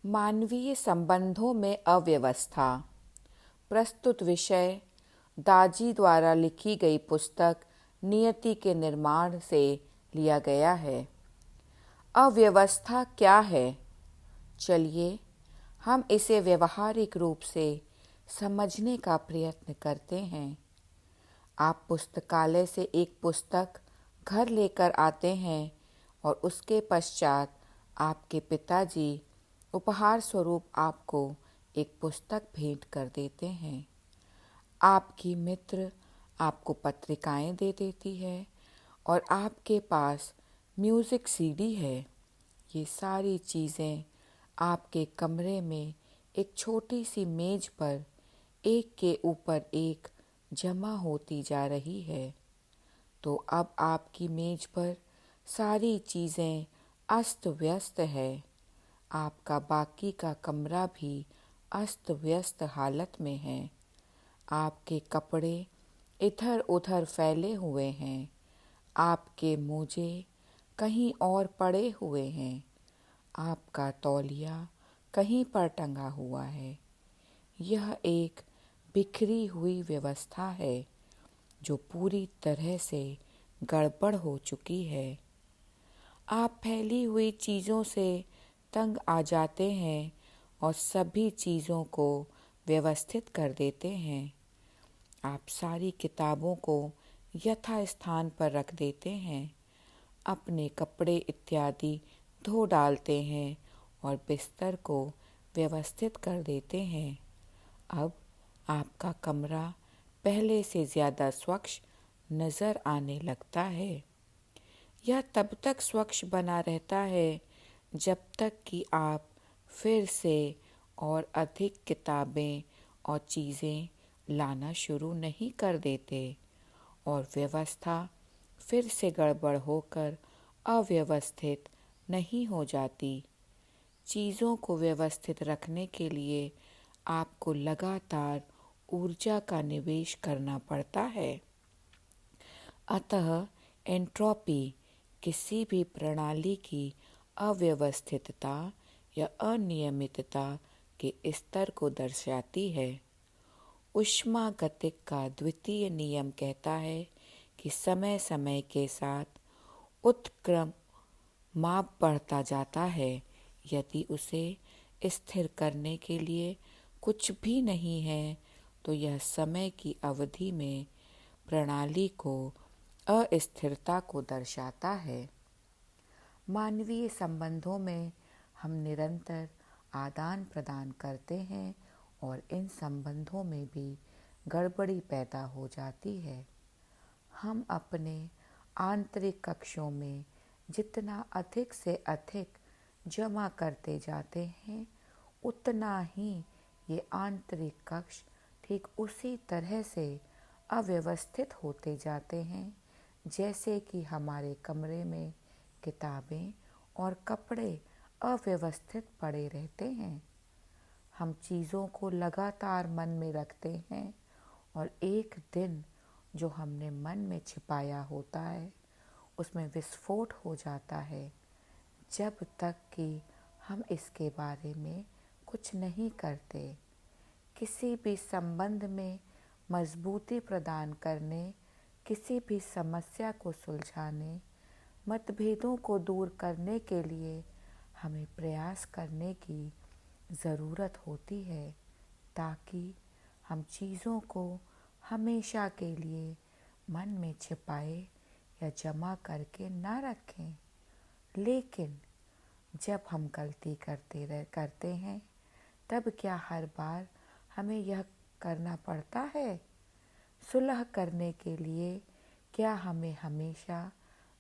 मानवीय संबंधों में अव्यवस्था। प्रस्तुत विषय दाजी द्वारा लिखी गई पुस्तक नियति के निर्माण से लिया गया है। अव्यवस्था क्या है? चलिए हम इसे व्यवहारिक रूप से समझने का प्रयत्न करते हैं। आप पुस्तकालय से एक पुस्तक घर लेकर आते हैं और उसके पश्चात आपके पिताजी उपहार स्वरूप आपको एक पुस्तक भेंट कर देते हैं। आपकी मित्र आपको पत्रिकाएं दे देती है और आपके पास म्यूज़िक सीडी है। ये सारी चीज़ें आपके कमरे में एक छोटी सी मेज पर एक के ऊपर एक जमा होती जा रही है। तो अब आपकी मेज पर सारी चीज़ें अस्त व्यस्त है। आपका बाकी का कमरा भी अस्त व्यस्त हालत में है। आपके कपड़े इधर उधर फैले हुए हैं। आपके मोजे कहीं और पड़े हुए हैं। आपका तौलिया कहीं पर टंगा हुआ है। यह एक बिखरी हुई व्यवस्था है जो पूरी तरह से गड़बड़ हो चुकी है। आप फैली हुई चीज़ों से तंग आ जाते हैं और सभी चीज़ों को व्यवस्थित कर देते हैं। आप सारी किताबों को यथा स्थान पर रख देते हैं, अपने कपड़े इत्यादि धो डालते हैं और बिस्तर को व्यवस्थित कर देते हैं। अब आपका कमरा पहले से ज़्यादा स्वच्छ नज़र आने लगता है। यह तब तक स्वच्छ बना रहता है जब तक कि आप फिर से और अधिक किताबें और चीज़ें लाना शुरू नहीं कर देते और व्यवस्था फिर से गड़बड़ होकर अव्यवस्थित नहीं हो जाती। चीज़ों को व्यवस्थित रखने के लिए आपको लगातार ऊर्जा का निवेश करना पड़ता है। अतः एंट्रोपी किसी भी प्रणाली की अव्यवस्थितता या अनियमितता के स्तर को दर्शाती है। ऊष्मागतिक का द्वितीय नियम कहता है कि समय समय के साथ उत्क्रम माप बढ़ता जाता है। यदि उसे स्थिर करने के लिए कुछ भी नहीं है तो यह समय की अवधि में प्रणाली को अस्थिरता को दर्शाता है। मानवीय संबंधों में हम निरंतर आदान प्रदान करते हैं और इन संबंधों में भी गड़बड़ी पैदा हो जाती है। हम अपने आंतरिक कक्षों में जितना अधिक से अधिक जमा करते जाते हैं, उतना ही ये आंतरिक कक्ष ठीक उसी तरह से अव्यवस्थित होते जाते हैं जैसे कि हमारे कमरे में किताबें और कपड़े अव्यवस्थित पड़े रहते हैं। हम चीज़ों को लगातार मन में रखते हैं और एक दिन जो हमने मन में छिपाया होता है उसमें विस्फोट हो जाता है, जब तक कि हम इसके बारे में कुछ नहीं करते। किसी भी संबंध में मजबूती प्रदान करने, किसी भी समस्या को सुलझाने, मतभेदों को दूर करने के लिए हमें प्रयास करने की ज़रूरत होती है ताकि हम चीज़ों को हमेशा के लिए मन में छिपाए या जमा करके ना रखें। लेकिन जब हम गलती करते हैं तब क्या हर बार हमें यह करना पड़ता है? सुलह करने के लिए क्या हमें हमेशा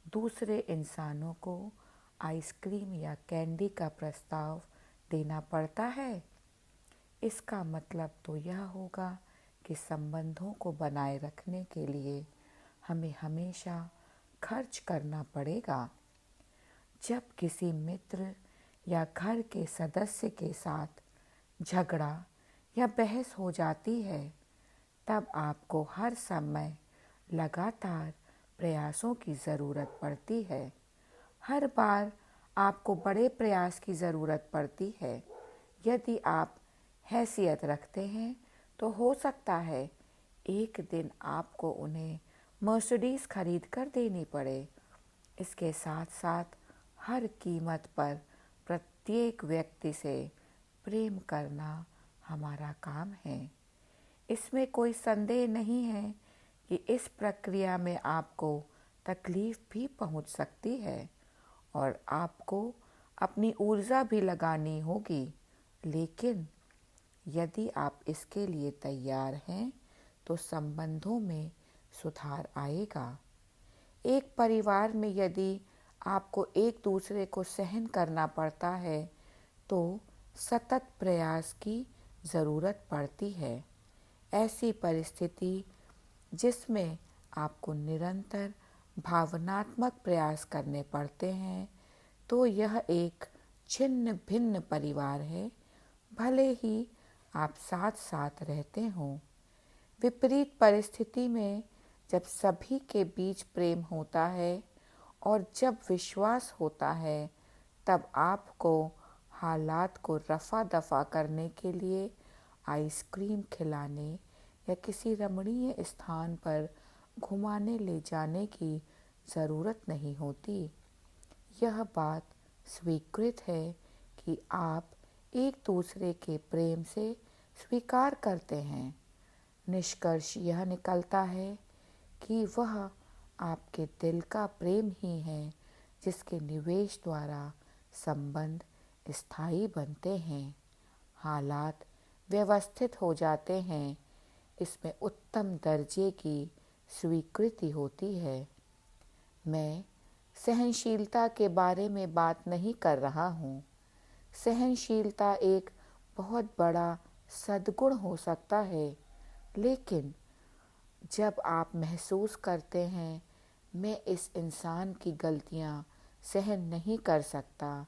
दूसरे इंसानों को आइसक्रीम या कैंडी का प्रस्ताव देना पड़ता है? इसका मतलब तो यह होगा कि संबंधों को बनाए रखने के लिए हमें हमेशा खर्च करना पड़ेगा। जब किसी मित्र या घर के सदस्य के साथ झगड़ा या बहस हो जाती है, तब आपको हर समय लगातार प्रयासों की ज़रूरत पड़ती है। हर बार आपको बड़े प्रयास की ज़रूरत पड़ती है, यदि आप हैसियत रखते हैं तो हो सकता है एक दिन आपको उन्हें मर्सिडीज़ खरीद कर देनी पड़े। इसके साथ साथ हर कीमत पर प्रत्येक व्यक्ति से प्रेम करना हमारा काम है। इसमें कोई संदेह नहीं है कि इस प्रक्रिया में आपको तकलीफ भी पहुंच सकती है और आपको अपनी ऊर्जा भी लगानी होगी, लेकिन यदि आप इसके लिए तैयार हैं तो संबंधों में सुधार आएगा। एक परिवार में यदि आपको एक दूसरे को सहन करना पड़ता है तो सतत प्रयास की ज़रूरत पड़ती है। ऐसी परिस्थिति जिसमें आपको निरंतर भावनात्मक प्रयास करने पड़ते हैं तो यह एक छिन्न भिन्न परिवार है, भले ही आप साथ साथ रहते हों। विपरीत परिस्थिति में जब सभी के बीच प्रेम होता है और जब विश्वास होता है, तब आपको हालात को रफा दफा करने के लिए आइसक्रीम खिलाने या किसी रमणीय स्थान पर घुमाने ले जाने की ज़रूरत नहीं होती। यह बात स्वीकृत है कि आप एक दूसरे के प्रेम से स्वीकार करते हैं। निष्कर्ष यह निकलता है कि वह आपके दिल का प्रेम ही है जिसके निवेश द्वारा संबंध स्थायी बनते हैं, हालात व्यवस्थित हो जाते हैं, इसमें उत्तम दर्जे की स्वीकृति होती है। मैं सहनशीलता के बारे में बात नहीं कर रहा हूँ। सहनशीलता एक बहुत बड़ा सद्गुण हो सकता है, लेकिन जब आप महसूस करते हैं मैं इस इंसान की गलतियाँ सहन नहीं कर सकता,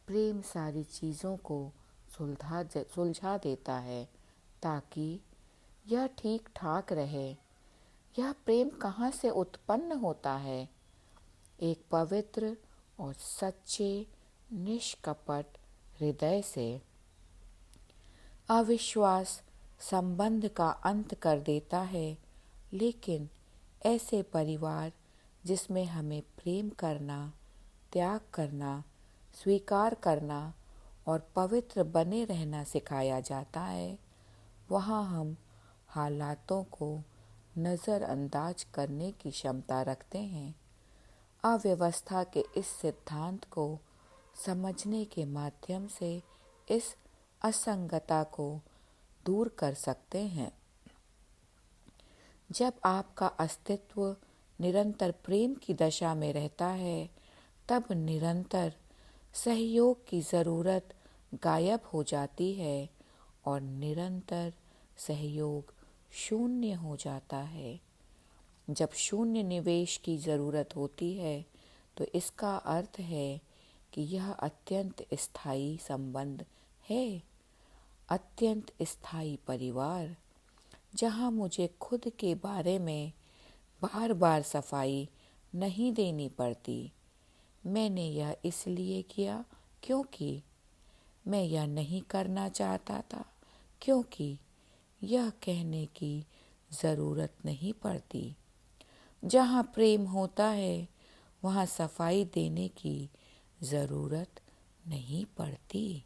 प्रेम सारी चीज़ों को सुलझा देता है ताकि यह ठीक ठाक रहे। यह प्रेम कहाँ से उत्पन्न होता है? एक पवित्र और सच्चे निष्कपट हृदय से। अविश्वास संबंध का अंत कर देता है, लेकिन ऐसे परिवार जिसमें हमें प्रेम करना, त्याग करना, स्वीकार करना और पवित्र बने रहना सिखाया जाता है, वहाँ हम हालातों को नज़रअंदाज करने की क्षमता रखते हैं। अव्यवस्था के इस सिद्धांत को समझने के माध्यम से इस असंगतता को दूर कर सकते हैं। जब आपका अस्तित्व निरंतर प्रेम की दशा में रहता है, तब निरंतर सहयोग की ज़रूरत गायब हो जाती है और निरंतर सहयोग शून्य हो जाता है। जब शून्य निवेश की ज़रूरत होती है तो इसका अर्थ है कि यह अत्यंत स्थायी संबंध है, अत्यंत स्थायी परिवार, जहाँ मुझे खुद के बारे में बार बार सफाई नहीं देनी पड़ती। मैंने यह इसलिए किया क्योंकि मैं यह नहीं करना चाहता था, क्योंकि यह कहने की ज़रूरत नहीं पड़ती। जहाँ प्रेम होता है वहाँ सफाई देने की ज़रूरत नहीं पड़ती।